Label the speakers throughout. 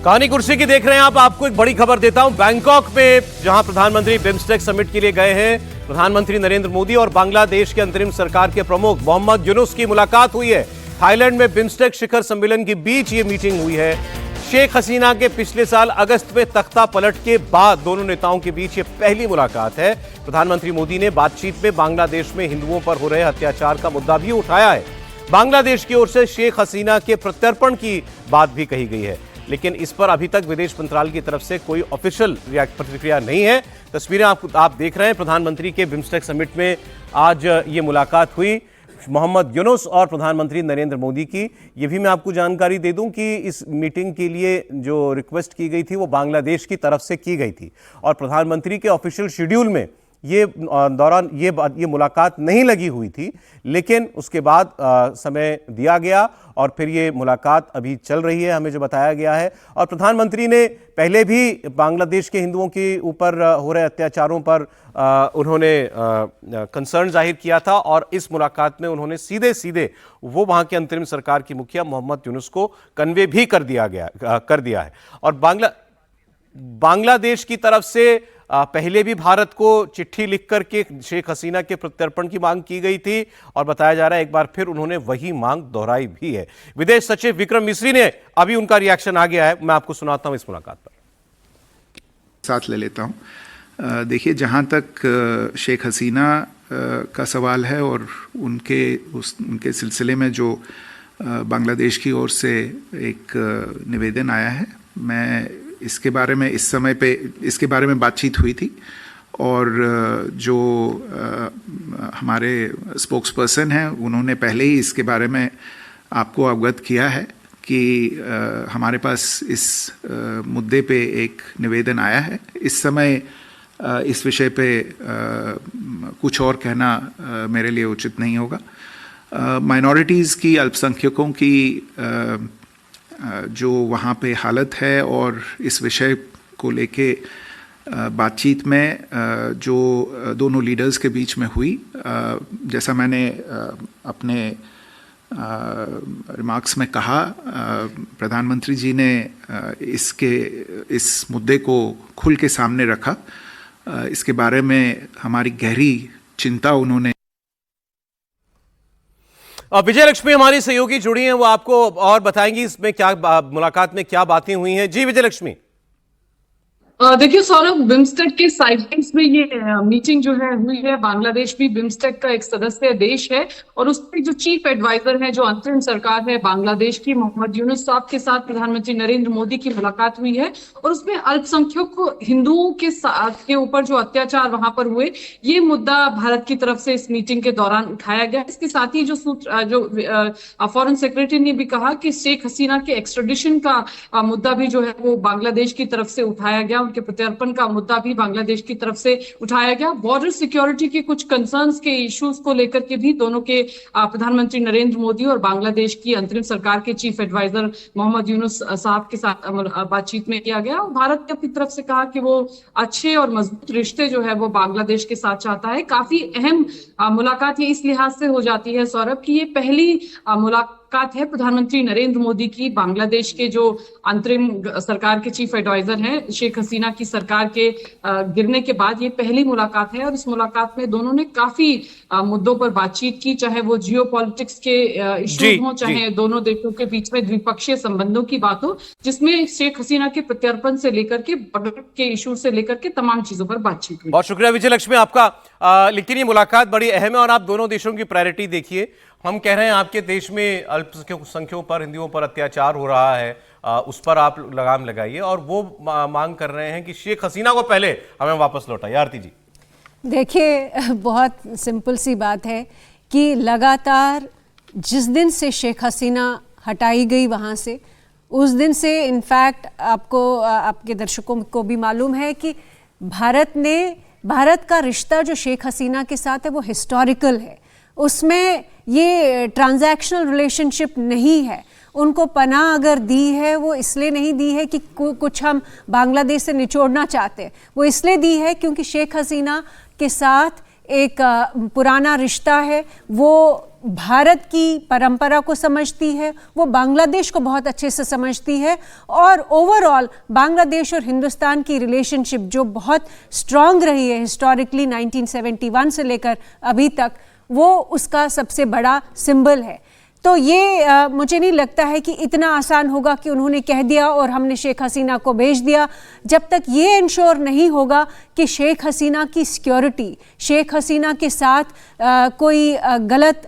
Speaker 1: कहानी कुर्सी की देख रहे हैं आप। आपको एक बड़ी खबर देता हूं। बैंकॉक में जहां प्रधानमंत्री बिम्स्टेक समिट के लिए गए हैं, प्रधानमंत्री नरेंद्र मोदी और बांग्लादेश के अंतरिम सरकार के प्रमुख मोहम्मद यूनुस की मुलाकात हुई है। थाईलैंड में बिम्स्टेक शिखर सम्मेलन के बीच ये मीटिंग हुई है। शेख हसीना के पिछले साल अगस्त में तख्ता पलट के बाद दोनों नेताओं के बीच ये पहली मुलाकात है। प्रधानमंत्री मोदी ने बातचीत में बांग्लादेश में हिंदुओं पर हो रहे अत्याचार का मुद्दा भी उठाया है। बांग्लादेश की ओर से शेख हसीना के प्रत्यर्पण की बात भी कही गई है, लेकिन इस पर अभी तक विदेश मंत्रालय की तरफ से कोई ऑफिशियल प्रतिक्रिया नहीं है। तस्वीरें आप देख रहे हैं। प्रधानमंत्री के बिम्स्टेक समिट में आज ये मुलाकात हुई मोहम्मद यूनुस और प्रधानमंत्री नरेंद्र मोदी की। ये भी मैं आपको जानकारी दे दूं कि इस मीटिंग के लिए जो रिक्वेस्ट की गई थी वो बांग्लादेश की तरफ से की गई थी और प्रधानमंत्री के ऑफिशियल शेड्यूल में ये दौरान ये मुलाकात नहीं लगी हुई थी, लेकिन उसके बाद समय दिया गया और फिर ये मुलाकात अभी चल रही है, हमें जो बताया गया है। और प्रधानमंत्री ने पहले भी बांग्लादेश के हिंदुओं के ऊपर हो रहे अत्याचारों पर उन्होंने कंसर्न जाहिर किया था और इस मुलाकात में उन्होंने सीधे सीधे वो वहाँ के अंतरिम सरकार की मुखिया मोहम्मद यूनुस को कन्वे भी कर दिया है। और बांग्लादेश की तरफ से पहले भी भारत को चिट्ठी लिख करके शेख हसीना के प्रत्यर्पण की मांग की गई थी और बताया जा रहा है एक बार फिर उन्होंने वही मांग दोहराई भी है। विदेश सचिव विक्रम मिस्री ने अभी उनका रिएक्शन आ गया है, मैं आपको सुनाता हूं इस मुलाकात पर।
Speaker 2: साथ ले लेता हूं। देखिए, जहां तक शेख हसीना का सवाल है और उनके सिलसिले में जो बांग्लादेश की ओर से एक निवेदन आया है, मैं इसके बारे में इसके बारे में बातचीत हुई थी और जो हमारे स्पोक्स पर्सन हैं उन्होंने पहले ही इसके बारे में आपको अवगत किया है कि हमारे पास इस मुद्दे पे एक निवेदन आया है। इस समय इस विषय पे कुछ और कहना मेरे लिए उचित नहीं होगा। माइनॉरिटीज़ की, अल्पसंख्यकों की जो वहाँ पे हालत है और इस विषय को लेके बातचीत में जो दोनों लीडर्स के बीच में हुई, जैसा मैंने अपने रिमार्क्स में कहा, प्रधानमंत्री जी ने इस मुद्दे को खुल के सामने रखा। इसके बारे में हमारी गहरी चिंता उन्होंने।
Speaker 1: विजय लक्ष्मी हमारी सहयोगी जुड़ी हैं, वो आपको और बताएंगी इसमें क्या मुलाकात में क्या बातें हुई हैं। जी विजय लक्ष्मी।
Speaker 3: देखिए सौरभ, बिम्स्टेक के साइडिंग्स में ये मीटिंग जो है हुई है। बांग्लादेश भी बिम्स्टेक का एक सदस्य देश है और उसके जो चीफ एडवाइजर है, जो अंतरिम सरकार है बांग्लादेश की, मोहम्मद यूनुस साहब के साथ प्रधानमंत्री नरेंद्र मोदी की मुलाकात हुई है और उसमें अल्पसंख्यक हिंदुओं के ऊपर जो अत्याचार वहां पर हुए, ये मुद्दा भारत की तरफ से इस मीटिंग के दौरान उठाया गया। इसके साथ ही जो फॉरेन सेक्रेटरी ने भी कहा कि शेख हसीना के एक्सट्रेडिशन का मुद्दा भी जो है वो बांग्लादेश की तरफ से उठाया गया। उनके प्रत्यर्पण का मुद्दा भी बांग्लादेश की तरफ से उठाया गया। बॉर्डर सिक्योरिटी के कुछ कंसर्न्स के इश्यूज को लेकर के भी दोनों के प्रधानमंत्री नरेंद्र मोदी और बांग्लादेश की अंतरिम सरकार के चीफ एडवाइजर मोहम्मद यूनुस साहब के साथ बातचीत में किया गया। भारत ने अपनी तरफ से कहा कि वो अच्छे और मजबूत रिश्ते जो है वो बांग्लादेश के साथ चाहता है। काफी अहम मुलाकात ये इस लिहाज से हो जाती है सौरभ कि ये पहली मुलाकात है प्रधानमंत्री नरेंद्र मोदी की बांग्लादेश के जो अंतरिम सरकार के चीफ एडवाइजर हैं, शेख हसीना की सरकार के गिरने के बाद ये पहली मुलाकात है। और इस मुलाकात में दोनों ने काफी मुद्दों पर बातचीत की, चाहे वो जियोपॉलिटिक्स के इश्यूज हों, चाहे दोनों देशों के बीच में द्विपक्षीय संबंधों की बात हो, जिसमें शेख हसीना के प्रत्यर्पण से लेकर के बॉर्डर के इश्यू से लेकर के तमाम चीजों पर बातचीत हुई।
Speaker 1: बहुत शुक्रिया विजय लक्ष्मी आपका। लेकिन ये मुलाकात बड़ी अहम है और आप दोनों देशों की प्रायोरिटी देखिए। हम कह रहे हैं आपके देश में अल्पसंख्यकों पर, हिंदुओं पर अत्याचार हो रहा है, उस पर आप लगाम लगाइए, और वो मांग कर रहे हैं कि शेख हसीना को पहले हमें वापस लौटाइए। आरती जी।
Speaker 4: देखिए, बहुत सिंपल सी बात है कि लगातार जिस दिन से शेख हसीना हटाई गई वहाँ से, उस दिन से इनफैक्ट आपके दर्शकों को भी मालूम है कि भारत का रिश्ता जो शेख हसीना के साथ है वो हिस्टोरिकल है। उसमें ये ट्रांजैक्शनल रिलेशनशिप नहीं है। उनको पनाह अगर दी है वो इसलिए नहीं दी है कि कुछ हम बांग्लादेश से निचोड़ना चाहते हैं, वो इसलिए दी है क्योंकि शेख हसीना के साथ एक पुराना रिश्ता है। वो भारत की परंपरा को समझती है, वो बांग्लादेश को बहुत अच्छे से समझती है, और ओवरऑल बांग्लादेश और हिंदुस्तान की रिलेशनशिप जो बहुत स्ट्रांग रही है हिस्टोरिकली 1971 से लेकर अभी तक, वो उसका सबसे बड़ा सिंबल है। तो ये मुझे नहीं लगता है कि इतना आसान होगा कि उन्होंने कह दिया और हमने शेख हसीना को भेज दिया, जब तक ये इंश्योर नहीं होगा कि शेख हसीना की सिक्योरिटी, शेख हसीना के साथ कोई गलत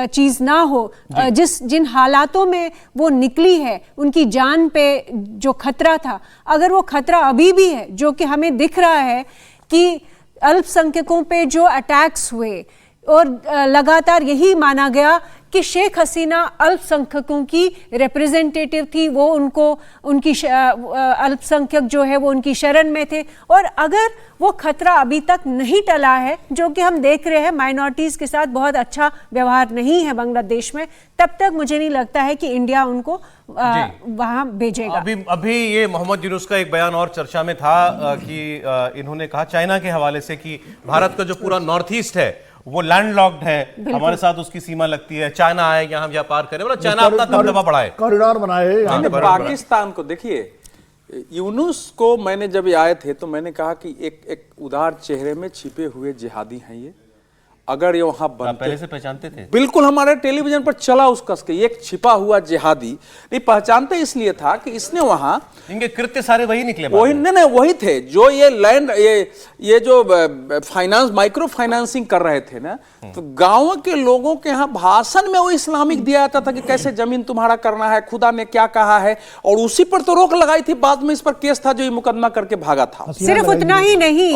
Speaker 4: चीज़ ना हो। जिन हालातों में वो निकली है, उनकी जान पे जो खतरा था, अगर वो खतरा अभी भी है, जो कि हमें दिख रहा है कि अल्पसंख्यकों पे जो अटैक्स हुए, और लगातार यही माना गया कि शेख हसीना अल्पसंख्यकों की रिप्रेजेंटेटिव थी, वो उनकी अल्पसंख्यक जो है वो उनकी शरण में थे। और अगर वो खतरा अभी तक नहीं टला है, जो कि हम देख रहे हैं माइनॉरिटीज़ के साथ बहुत अच्छा व्यवहार नहीं है बांग्लादेश में, तब तक मुझे नहीं लगता है कि इंडिया उनको वहां भेजेगा।
Speaker 1: अभी ये मोहम्मद यूनुस का एक बयान और चर्चा में था कि इन्होंने कहा चाइना के हवाले से कि भारत का जो पूरा नॉर्थ ईस्ट है वो लैंडलॉक्ड है, हमारे साथ उसकी सीमा लगती है, चाइना आए यहाँ व्यापार करे, मतलब चाइना अपना दबदबा बढ़ाए,
Speaker 5: कॉरिडोर बनाए।
Speaker 6: पाकिस्तान को देखिए, यूनुस को मैंने जब ये आए थे तो मैंने कहा कि एक उदार चेहरे में छिपे हुए जिहादी हैं ये, अगर ये वहां बनते,
Speaker 1: पहले से पहचानते थे,
Speaker 6: बिल्कुल हमारे टेलीविजन पर चला उस कस के, एक छिपा हुआ जिहादी। नहीं पहचानते इसलिए था कि इसने वहां,
Speaker 1: इनके कृत्य सारे वही निकले,
Speaker 6: वही नहीं वही थे जो ये लैंड ये जो फाइनेंस माइक्रो फाइनेंसिंग कर रहे थे ना, तो गांव के लोगों के यहाँ भाषण में वो इस्लामिक दिया जाता था कि कैसे जमीन तुम्हारा करना है, खुदा ने क्या कहा है, और उसी पर तो रोक लगाई थी। बाद में इस पर केस था जो ये मुकदमा करके भागा था।
Speaker 4: सिर्फ उतना ही नहीं,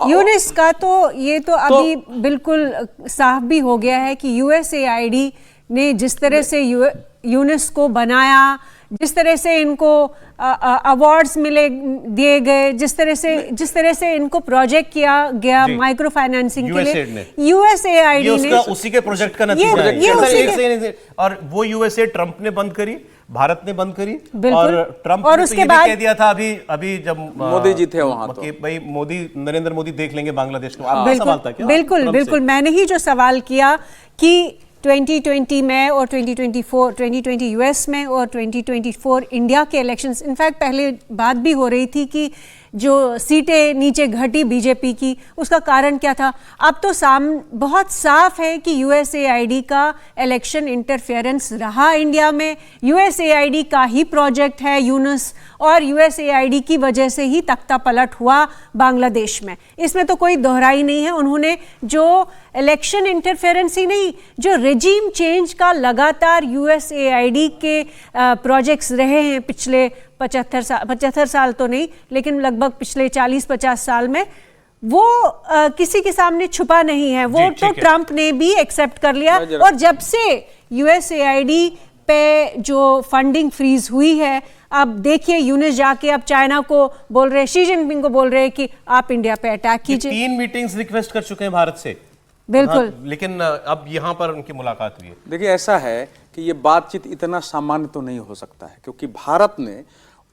Speaker 4: यूनिस का तो ये तो अभी बिल्कुल साफ भी हो गया है कि यूएसएआईडी ने जिस तरह से यूनिस को बनाया, जिस तरह से इनको अवार्ड्स दिए गए, जिस तरह से इनको प्रोजेक्ट किया गया माइक्रो फाइनेंसिंग के लिए, यूएसएआईडी ने
Speaker 1: उसी के प्रोजेक्ट का नतीजा है। और वो यूएसए ट्रंप ने बंद करी, भारत ने बंद करी, और ट्रंप ने उसके बाद कह दिया था अभी जब
Speaker 6: मोदी जी थे वहां, तो
Speaker 1: भाई नरेंद्र मोदी देख लेंगे बांग्लादेश को।
Speaker 4: सवाल था क्या? बिल्कुल मैंने ही जो सवाल किया कि 2020 में और 2020 यूएस में और 2024 इंडिया के इलेक्शंस, इनफैक्ट पहले बात भी हो रही थी कि जो सीटें नीचे घटी बीजेपी की, उसका कारण क्या था। अब तो बहुत साफ है कि यूएसएआईडी का इलेक्शन इंटरफेरेंस रहा इंडिया में, यूएसएआईडी का ही प्रोजेक्ट है यूनुस, और यूएसएआईडी की वजह से ही तख्ता पलट हुआ बांग्लादेश में, इसमें तो कोई दोहराई नहीं है। उन्होंने जो इलेक्शन इंटरफेरेंस ही नहीं, जो रेजिम चेंज का लगातार यूएसएआईडी के प्रोजेक्ट्स रहे हैं पिछले 75 साल तो नहीं, लेकिन लगभग पिछले 40-50 साल में, वो किसी के सामने छुपा नहीं है। वो तो ट्रंप ने भी एक्सेप्ट कर लिया। और जब से यूएसएआईडी पे जो फंडिंग फ्रीज हुई है, अब देखिए यूनुस जाके अब चाइना को बोल रहे, शी जिनपिंग को बोल रहे हैं कि आप इंडिया पे अटैक कीजिए।
Speaker 1: 3 मीटिंग्स रिक्वेस्ट कर चुके हैं भारत से,
Speaker 4: बिल्कुल,
Speaker 1: लेकिन अब यहाँ पर उनकी मुलाकात हुई है।
Speaker 6: देखिए ऐसा है कि ये बातचीत इतना सामान्य तो नहीं हो सकता है, क्योंकि भारत ने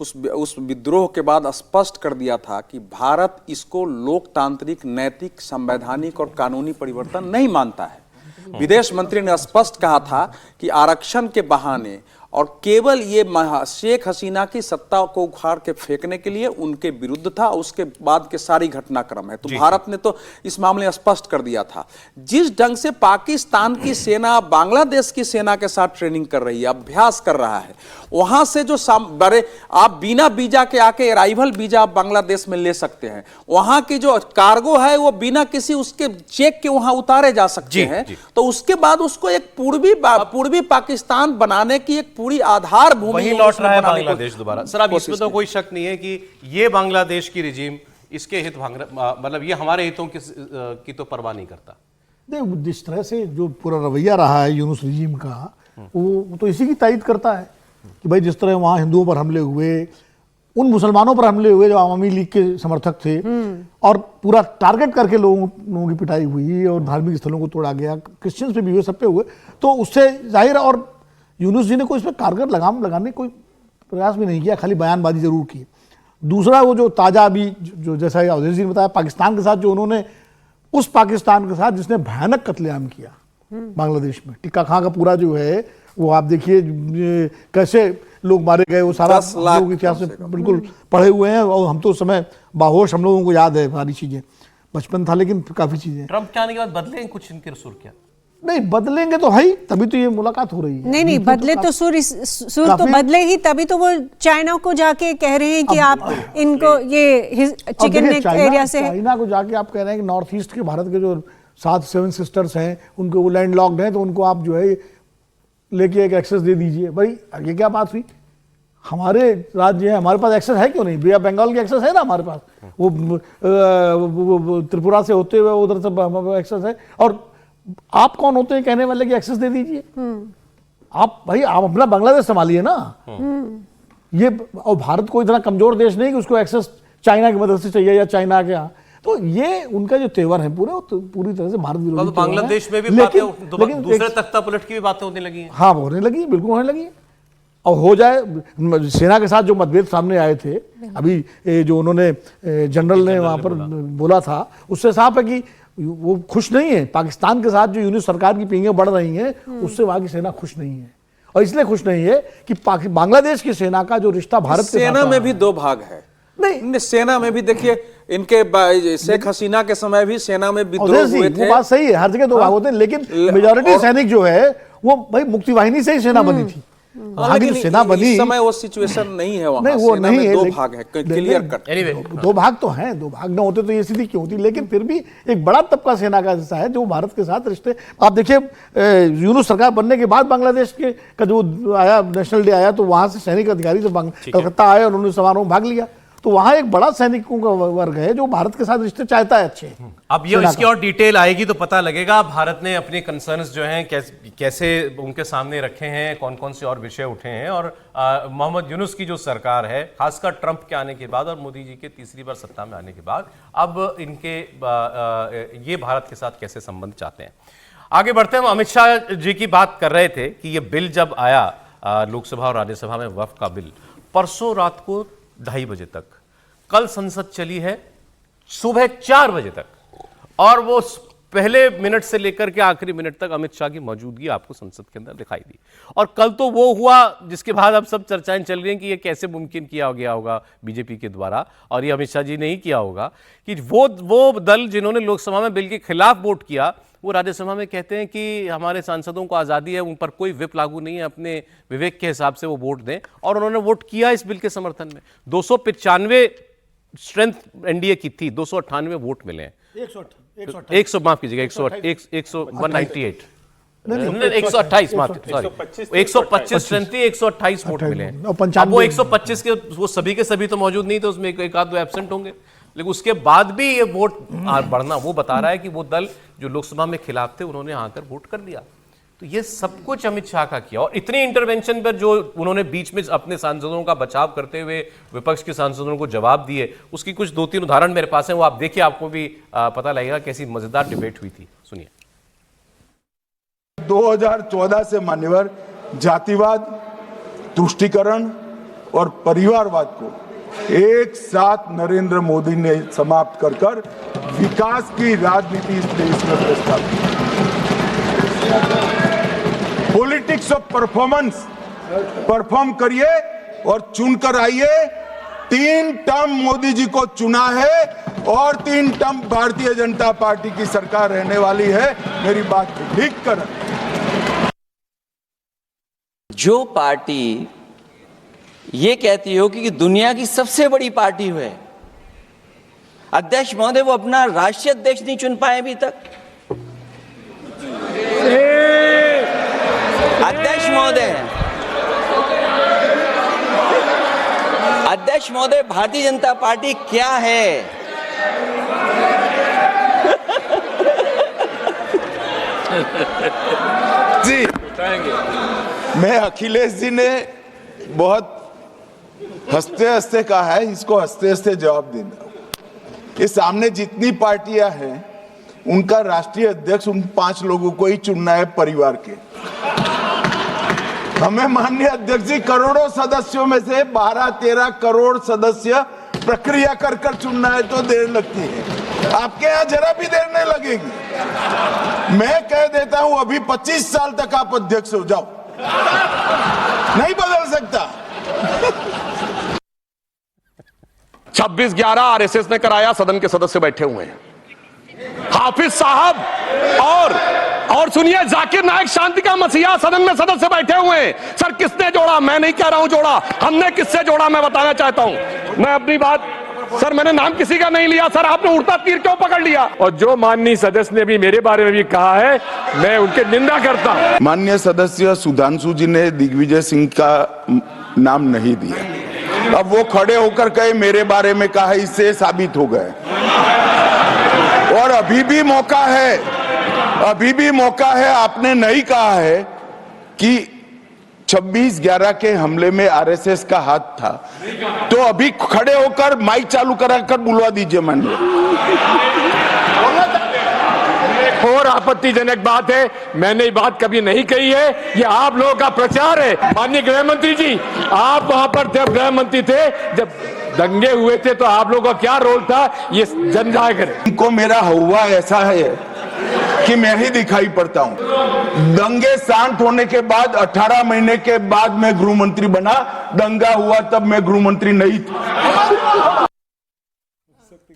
Speaker 6: उस विद्रोह के बाद स्पष्ट कर दिया था कि भारत इसको लोकतांत्रिक, नैतिक, संवैधानिक और कानूनी परिवर्तन नहीं मानता है। विदेश मंत्री ने स्पष्ट कहा था कि आरक्षण के बहाने और केवल ये शेख हसीना की सत्ता को उखाड़ के फेंकने के लिए उनके विरुद्ध था। उसके बाद के सारी घटनाक्रम है, तो भारत ने तो इस मामले में स्पष्ट कर दिया था। जिस ढंग से पाकिस्तान की सेना बांग्लादेश की सेना के साथ ट्रेनिंग कर रही है, अभ्यास कर रहा है, वहां से जो बड़े आप बिना वीजा के आके अराइवल वीजा आप बांग्लादेश में ले सकते हैं, वहां की जो कार्गो है वो बिना किसी उसके चेक के वहां उतारे जा सकते हैं। तो उसके बाद उसको एक पूर्वी पाकिस्तान बनाने की एक पूरी आधार भूमि
Speaker 1: वही लौट रहा है बांग्लादेश दोबारा। सर अब इसमें तो कोई शक नहीं है कि ये बांग्लादेश की रिजीम, इसके हित मतलब ये हमारे हितों की तो परवाह नहीं करता।
Speaker 5: नहीं, जिस तरह से जो पूरा रवैया रहा है यूनुस रिजीम का, वो तो इसी की तायद करता है कि भाई जिस तरह वहाँ हिंदुओं पर हमले हुए, उन मुसलमानों पर हमले हुए जो आवामी लीग के समर्थक थे, और पूरा टारगेट करके लोगों की पिटाई हुई और धार्मिक स्थलों को तोड़ा गया, क्रिश्चियंस पे भी हुए, सब पे हुए, तो उससे जाहिर। और यूनुस जी ने कोई इसमें कारगर लगाम लगाने कोई प्रयास भी नहीं किया, खाली बयानबाजी जरूर की। दूसरा वो जो ताज़ा अभी जो जैसा अवधेश जी ने बताया, पाकिस्तान के साथ जो उन्होंने, उस पाकिस्तान के साथ जिसने भयानक कत्लेआम किया, बांग्लादेश में। टिक्का खां का पूरा जो है वो आप देखिए कैसे लोग मारे गए, वो सारा
Speaker 6: 10 लाख
Speaker 5: लोग इतिहास में बिल्कुल पढ़े हुए हैं। और हम तो उस समय बाहोश, हम लोगों को याद है सारी चीजें, बचपन था लेकिन काफी चीजें।
Speaker 1: ट्रंप के आने के बाद बदलेंगे कुछ इनके सुर क्या?
Speaker 5: नहीं बदलेंगे तो है ही, तभी तो ये मुलाकात हो रही है।
Speaker 4: नहीं बदले तो सुर तो बदले ही, तभी तो वो चाइना को जाके कह रहे हैं कि आप इनको ये चिकन नेक एरिया से,
Speaker 5: चाइना को जाके आप कह रहे हैं कि नॉर्थ ईस्ट के भारत के जो 7 सिस्टर्स हैं उनको वो लैंड लॉक्ड हैं, तो उनको आप जो है लेके एक एक्सेस दे दीजिए। भाई ये क्या बात हुई? हमारे राज्य है, हमारे पास एक्सेस है क्यों नहीं? बे ऑफ बंगाल की एक्सेस है ना हमारे पास, वो त्रिपुरा से होते हुए उधर से एक्सेस है। और आप कौन होते हैं कहने वाले कि एक्सेस दे दीजिए? आप भाई आप अपना बांग्लादेश संभालिए ना। ये और भारत कोई इतना कमजोर देश नहीं कि उसको एक्सेस चाइना की मदद से चाहिए या चाइना के यहाँ। तो ये उनका जो तेवर है पूरे, तो पूरी तरह से भारत विरोधी।
Speaker 1: तो बांग्लादेश में भी बातें, दूसरे तख्ता पलट की भी बातें होने लगी हैं।
Speaker 5: हाँ होने लगी, बिल्कुल होने लगी। और हो जाए, सेना के साथ जो मतभेद सामने आए थे अभी, जो उन्होंने जनरल ने वहां पर बोला था, उससे साफ है कि वो खुश नहीं है। पाकिस्तान के साथ जो यूनिट सरकार की पींगें बढ़ रही हैं, उससे वहां की सेना खुश नहीं है। और इसलिए खुश नहीं है कि बांग्लादेश की सेना का जो रिश्ता भारत के
Speaker 6: सेना में भी 2 भाग है। नहीं, सेना में भी देखिए, इनके शेख हसीना के समय भी सेना में विद्रोह हुए थे।
Speaker 5: वो बात सही है, हर जगह 2 भाग होते हैं, लेकिन मेजॉरिटी सैनिक जो है वो भाई मुक्ति वाहिनी से ही सेना बनी थी।
Speaker 6: लेकिन सेना बनी, इस समय वो सिचुएशन नहीं है वहां।
Speaker 5: नहीं वो नहीं है,
Speaker 6: 2 भाग है, क्लियर कट।
Speaker 1: Anyway,
Speaker 5: 2 भाग तो हैं, 2 भाग ना होते तो ये स्थिति क्यों होती? लेकिन फिर भी एक बड़ा तबका सेना का हिस्सा है जो भारत के साथ रिश्ते। आप देखिए यूनुस सरकार बनने के बाद बांग्लादेश के का जो आया नेशनल डे आया, तो वहां से सैनिक अधिकारी से कलकत्ता आए और उन्होंने समारोह में भाग लिया। तो वहां एक बड़ा सैनिकों का वर्ग है जो भारत के साथ रिश्ते चाहता है अच्छे।
Speaker 1: अब ये इसकी और डिटेल आएगी तो पता लगेगा भारत ने अपने कंसर्न्स जो हैं कैसे उनके सामने रखे हैं, कौन कौन से और विषय उठे हैं। और मोहम्मद यूनुस की जो सरकार है, खासकर ट्रंप के आने के बाद और मोदी जी के तीसरी बार सत्ता में आने के बाद, अब इनके ये भारत के साथ कैसे संबंध चाहते हैं। आगे बढ़ते हैं। अमित शाह जी की बात कर रहे थे कि ये बिल जब आया लोकसभा और राज्यसभा में, वक्फ का बिल, परसों रात को 2:30 बजे तक, कल संसद चली है सुबह 4 बजे तक, और वो पहले मिनट से लेकर के आखिरी मिनट तक अमित शाह की मौजूदगी आपको संसद के अंदर दिखाई दी। और कल तो वो हुआ जिसके बाद अब सब चर्चाएं चल रही हैं कि ये कैसे मुमकिन किया गया होगा बीजेपी के द्वारा, और ये अमित शाह जी ने ही किया होगा कि वो दल जिन्होंने लोकसभा में बिल के खिलाफ वोट किया, वो राज्यसभा में कहते हैं कि हमारे सांसदों को आज़ादी है, उन पर कोई व्हिप लागू नहीं है, अपने विवेक के हिसाब से वो वोट दें। और उन्होंने वोट किया इस बिल के समर्थन में। 295 स्ट्रेंथ एनडीए की थी, 298 वोट मिले हैं। 100 माफ कीजिएगा, 198 128 माफ, सॉरी 125 स्ट्रेंथ थी, 128 वोट मिले हैं। अब वो 125 के वो सभी के सभी तो मौजूद नहीं थे, उसमें एक आध 2 एब्सेंट होंगे, लेकिन उसके बाद भी ये वोट बढ़ना वो बता रहा है कि वो दल जो लोकसभा में खिलाफ थे उन्होंने आकर वोट कर दिया। तो ये सब कुछ अमित शाह का किया। और इतनी इंटरवेंशन पर जो उन्होंने बीच में अपने सांसदों का बचाव करते हुए विपक्ष के सांसदों को जवाब दिए, उसकी कुछ 2-3 उदाहरण मेरे पास हैं, वो आप देखिए, आपको भी पता लगेगा कैसी मजेदार डिबेट हुई थी। सुनिए।
Speaker 7: 2014 से मान्यवर जातिवाद, तुष्टीकरण और परिवारवाद को एक साथ नरेंद्र मोदी ने समाप्त कर विकास की राजनीति इस देश में प्रस्तावित। पॉलिटिक्स ऑफ परफॉर्मेंस, परफॉर्म करिए और चुनकर आइए। 3 टर्म मोदी जी को चुना है और 3 टर्म भारतीय जनता पार्टी की सरकार रहने वाली है। मेरी बात ठीक कर।
Speaker 8: जो पार्टी ये कहती हो कि दुनिया की सबसे बड़ी पार्टी है, अध्यक्ष महोदय वो अपना राष्ट्रीय अध्यक्ष नहीं चुन पाए अभी तक। अध्यक्ष महोदय भारतीय जनता पार्टी क्या है?
Speaker 7: जी मैं अखिलेश जी ने बहुत हंसते हंसते कहा है, इसको हंसते हंसते जवाब देना। ये सामने जितनी पार्टियां हैं उनका राष्ट्रीय अध्यक्ष उन 5 लोगों को ही चुनना है परिवार के। हमें माननीय अध्यक्ष जी करोड़ों सदस्यों में से 12-13 करोड़ सदस्य प्रक्रिया कर चुनना है तो देर लगती है। आपके यहाँ जरा भी देर नहीं लगेगी। मैं कह देता हूं अभी 25 साल तक आप अध्यक्ष हो जाओ, नहीं बदल सकता।
Speaker 9: 26/11 आरएसएस ने कराया, सदन के सदस्य बैठे हुए हैं। हाफिज साहब और सुनिए, जाकिर नाइक शांति का मसीहा सदन में सदस्य बैठे हुए हैं। सर किसने जोड़ा? मैं नहीं कह रहा हूं जोड़ा, हमने किससे जोड़ा मैं बताना चाहता हूं। मैं अपनी बात, सर मैंने नाम किसी का नहीं लिया, सर आपने उड़ता तीर क्यों पकड़ लिया? और जो माननीय सदस्य ने भी मेरे बारे में भी कहा है, मैं उनकी निंदा करता हूं।
Speaker 7: माननीय सदस्य सुधांशु जी ने दिग्विजय सिंह का नाम नहीं दिया, अब वो खड़े होकर कहे मेरे बारे में कहा, इससे साबित हो गए। और अभी भी मौका है, आपने नहीं कहा है कि 26/11 के हमले में आरएसएस का हाथ था, तो अभी खड़े होकर माइक चालू कराकर बुलवा दीजिए माननीय।
Speaker 9: और आपत्तिजनक बात है, मैंने ये बात कभी नहीं कही है, ये आप लोगों का प्रचार है। माननीय गृह मंत्री जी, आप वहां पर थे, गृह मंत्री थे, जब दंगे हुए थे तो आप लोगों का क्या रोल था, ये जन जाहिर करें।
Speaker 7: इनको मेरा हुआ ऐसा है कि मैं ही दिखाई पड़ता हूं। दंगे शांत होने के बाद 18 महीने के बाद मैं गृह मंत्री बना, दंगा हुआ तब मैं गृह मंत्री नहीं था।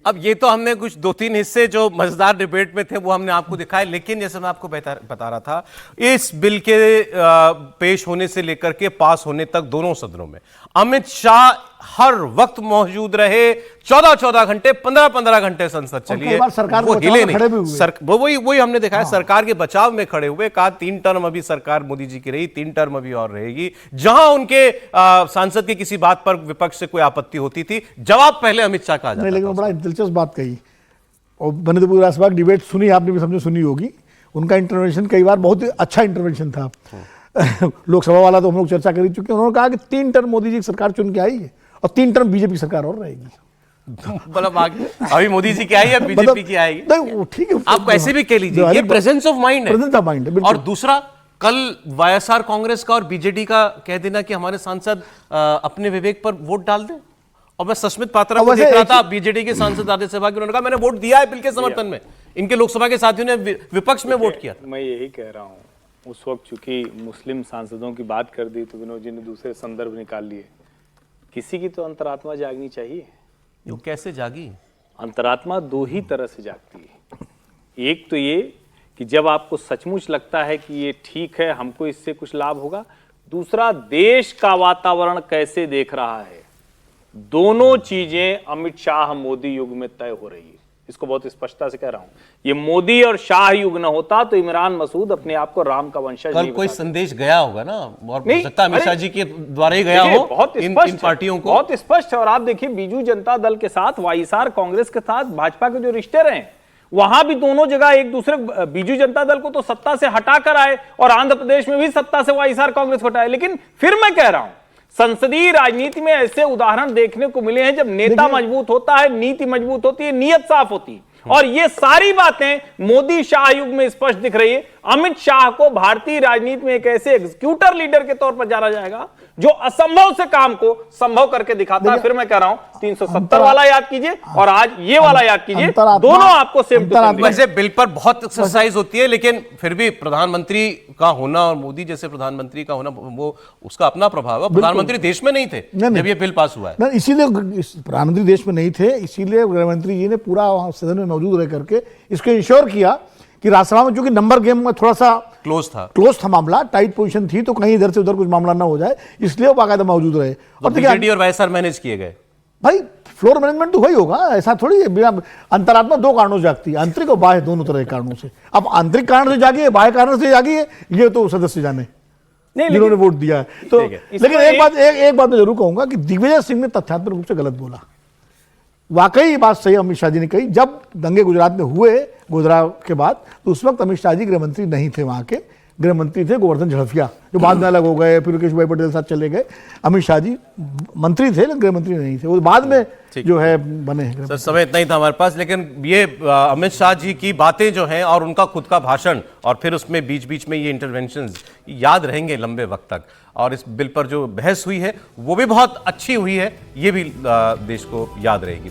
Speaker 1: अब ये तो हमने कुछ 2-3 हिस्से जो मजेदार डिबेट में थे वो हमने आपको दिखाए, लेकिन जैसे मैं आपको बता रहा था, इस बिल के पेश होने से लेकर के पास होने तक दोनों सदनों में अमित शाह हर वक्त मौजूद रहे। 14-14 घंटे, 15-15 घंटे संसद चली है, वो हिले नहीं। वही हमने देखा है, सरकार के बचाव में खड़े हुए, कहा 3 टर्म अभी सरकार मोदी जी की रही, 3 टर्म अभी और रहेगी। जहां उनके सांसद की किसी बात पर विपक्ष से कोई आपत्ति होती थी, जवाब पहले अमित शाह का आ जाता था।
Speaker 5: लेकिन बड़ा दिलचस्प बात कही, और मैंने तो पूरा राष्ट्रसभा डिबेट सुनी, आपने भी समझो सुनी होगी। उनका इंटरवेंशन कई बार बहुत अच्छा इंटरवेंशन था। लोकसभा वाला तो हम लोग चर्चा कर ही चुके हैं। उन्होंने कहा कि 3 टर्म मोदी जी की सरकार चुन के आई है और 3 टर्म बीजेपी सरकार और रहेगी।
Speaker 1: मतलब अभी मोदी जी की आई है, बीजेपी की आएगी, ठीक है, आप कैसे भी कह लीजिए, ये प्रेजेंस ऑफ माइंड है,
Speaker 5: प्रेजेंस ऑफ माइंड है।
Speaker 1: और दूसरा, कल वाईएसआर कांग्रेस का और बीजेडी का कह देना कि हमारे सांसद अपने विवेक पर वोट डाल दें। और मैं सस्मित पात्रा को देख रहा था, बीजेडी के सांसद राज्यसभा के, उन्होंने कहा मैंने वोट दिया है बिल के समर्थन में, इनके लोकसभा के साथियों ने विपक्ष में वोट किया।
Speaker 10: मैं यही कह रहा हूँ, उस वक्त चूंकि मुस्लिम सांसदों की बात कर दी तो विनोद जी ने दूसरे संदर्भ निकाल लिए। किसी की तो अंतरात्मा जागनी चाहिए।
Speaker 1: वो कैसे जागी?
Speaker 10: अंतरात्मा 2 ही तरह से जागती है। एक तो ये कि जब आपको सचमुच लगता है कि ये ठीक है, हमको इससे कुछ लाभ होगा। दूसरा, देश का वातावरण कैसे देख रहा है। दोनों चीजें अमित शाह मोदी युग में तय हो रही है, इसको बहुत स्पष्टता से कह रहा हूं। ये मोदी और शाह युग न होता तो इमरान मसूद अपने आप को राम का वंशज
Speaker 1: कल कोई संदेश गया होगा ना, और सत्ता अमित शाह जी के द्वारा ही गया हो
Speaker 10: बहुत
Speaker 1: इन पार्टियों को,
Speaker 10: बहुत स्पष्ट है। और आप देखिए, बीजू जनता दल के साथ, वाईएसआर कांग्रेस के साथ भाजपा के जो रिश्ते रहे, वहां भी दोनों जगह एक दूसरे, बीजू जनता दल को तो सत्ता से हटाकर आए और आंध्र प्रदेश में भी सत्ता से वाईएसआर कांग्रेस को हटाए। लेकिन फिर मैं कह रहा हूं, संसदीय राजनीति में ऐसे उदाहरण देखने को मिले हैं जब नेता मजबूत होता है, नीति मजबूत होती है, नीयत साफ होती है। और ये सारी बातें मोदी शाह युग में स्पष्ट दिख रही है। अमित शाह को भारतीय राजनीति में एक ऐसे एग्जीक्यूटर लीडर के तौर पर जाना जाएगा जो असंभव से काम को संभव करके दिखाता है। फिर मैं कह रहा हूं, 370 वाला याद कीजिए और आज ये वाला याद कीजिए, दोनों आपको सेम टू सेम।
Speaker 1: वैसे बिल पर बहुत एक्सरसाइज होती है, लेकिन फिर भी प्रधानमंत्री का होना और मोदी जैसे प्रधानमंत्री का होना, वो उसका अपना प्रभाव है। प्रधानमंत्री देश में नहीं थे जब ये बिल पास हुआ है,
Speaker 5: इसीलिए प्रधानमंत्री देश में नहीं थे, इसीलिए गृहमंत्री जी ने पूरा सदन में मौजूद रह करके इसको इंश्योर किया कि राज्यसभा में, चूंकि नंबर गेम में थोड़ा सा क्लोज था मामला, टाइट पोजीशन थी, तो कहीं इधर से उधर कुछ मामला ना हो जाए, इसलिए वो बाकायदा मौजूद रहे।
Speaker 1: और बीजेडी और वाईएसआर मैनेज किए गए।
Speaker 5: भाई फ्लोर मैनेजमेंट तो वही होगा, ऐसा थोड़ी है। अंतरात्मा 2 कारणों से जागती है, आंतरिक और बाह्य, दोनों तरह के कारणों से। अब आंतरिक कारण से जागी है, बाह्य कारण से जागी है, ये तो सदस्य जाने जिन्होंने वोट दिया है। तो लेकिन एक बात मैं जरूर कहूंगा कि दिग्विजय सिंह ने तथ्यात्मक रूप से गलत बोला। वाकई ये बात सही अमित शाह जी ने कही, जब दंगे गुजरात में हुए गोधरा के बाद, तो उस वक्त अमित शाह जी गृह मंत्री नहीं थे, वहां के गृह मंत्री थे गोवर्धन झड़फिया, जो बाद में अलग हो गए, फिर केशु भाई पटेल साथ चले गए। अमित शाह जी मंत्री थे लेकिन गृह मंत्री नहीं थे, वो बाद में जो है बने हैं।
Speaker 1: सर समय इतना ही था हमारे पास, लेकिन ये अमित शाह जी की बातें जो हैं और उनका खुद का भाषण और फिर उसमें बीच बीच में ये इंटरवेंशंस याद रहेंगे लंबे वक्त तक। और इस बिल पर जो बहस हुई है वो भी बहुत अच्छी हुई है, ये भी देश को याद रहेगी।